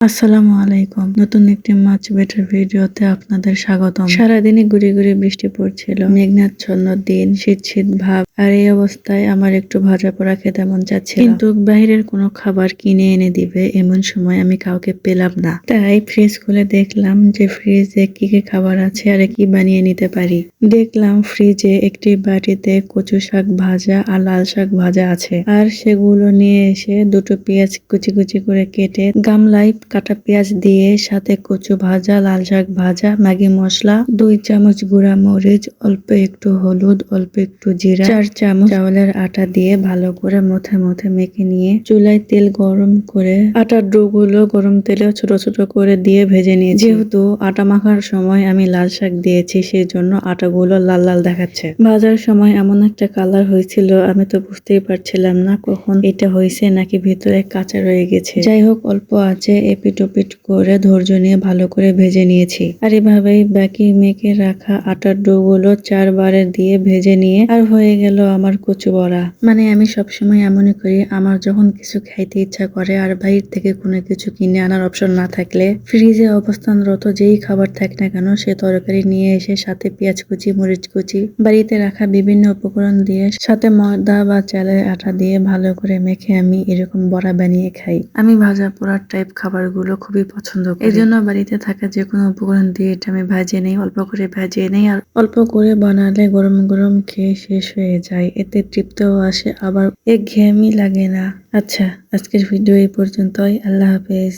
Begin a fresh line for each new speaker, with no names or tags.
আসসালামু আলাইকুম। নতুন একটি মাছ বেটার ভিডিওতে আপনাদের স্বাগতম। সারাদিনই গুড়ি গুড়ি বৃষ্টি পড়ছিল, মেঘাচ্ছন্ন দিন, শীত শীত ভাব। আর এই অবস্থায় আমার একটু ভাজা পোড়া খেতে মন চাচ্ছিল, কিন্তু বাইরের কোনো খাবার কিনে এনে দিবে এমন সময় আমি কাউকে পেলাম না। তাই ফ্রিজ খুলে দেখলাম যে ফ্রিজে কি কি খাবার আছে আর কি বানিয়ে নিতে পারি। দেখলাম ফ্রিজে একটি বাটিতে কচু শাক ভাজা আর লাল শাক ভাজা আছে, আর সেগুলো নিয়ে এসে দুটো পেঁয়াজ কুচি কুচি করে কেটে গামলায় কাটা পেঁয়াজ দিয়ে সাথে কচু ভাজা, লাল শাক ভাজা, ম্যাগি মশলা, 2 চামচ গুঁড়া মরিচ, অল্প একটু হলুদ, অল্প একটু জিরা, 4 চামচ চাউলের আটা দিয়ে ভালো করে মথে মথে মেখে নিয়ে চুলায় তেল গরম করে আটার ডো গুলো গরম তেলে ছোট ছোট করে দিয়ে ভেজে নিয়ে, যেহেতু আটা মাখার সময় আমি লাল শাক দিয়েছি সেই জন্য আটাগুলো লাল লাল দেখাচ্ছে। ভাজার সময় এমন একটা কালার হয়েছিল আমি তো বুঝতেই পারছিলাম না কখন এটা হয়েছে নাকি ভিতরে কাঁচা রয়ে গেছে। যাই হোক, অল্প আছে এপিট ওপিট করে ধৈর্য নিয়ে ভালো করে ভেজে নিয়েছি। আর এভাবেই বাকি মেখে রাখা আটার ডো গুলো 4 বারে দিয়ে ভেজে নিয়ে আর হয়ে গেল আমার কচু বড়া। মানে আমি সবসময় এমনই করি, আমার যখন কিছু খাইতে ইচ্ছা করে আর বাইরে থেকে কোনো কিছু কিনে আনার অপশন না থাকলে ফ্রিজে অবস্থানরত যেই খাবার থাক না কেন সে তরকারি নিয়ে এসে সাথে পেঁয়াজ কুচি, মরিচ কুচি, বাড়িতে রাখা বিভিন্ন উপকরণ দিয়ে সাথে ময়দা বা চালের আটা দিয়ে ভালো করে মেখে আমি এরকম বড়া বানিয়ে খাই। আমি ভাজা পোড়া টাইপ খাবারগুলো খুবই পছন্দ করি। এই জন্য বাড়িতে থাকা যে কোনো উপকরণ দিয়ে এটা আমি ভাজিয়ে নেই, অল্প করে ভাজিয়ে নেই। আর অল্প করে বানালে গরম গরম খেয়ে শেষ হয়ে যায়, এতে তৃপ্তিও আসে আবার একঘেয়েমি লাগে না। আচ্ছা, আজকের ভিডিও এই পর্যন্তই। আল্লাহ হাফেজ।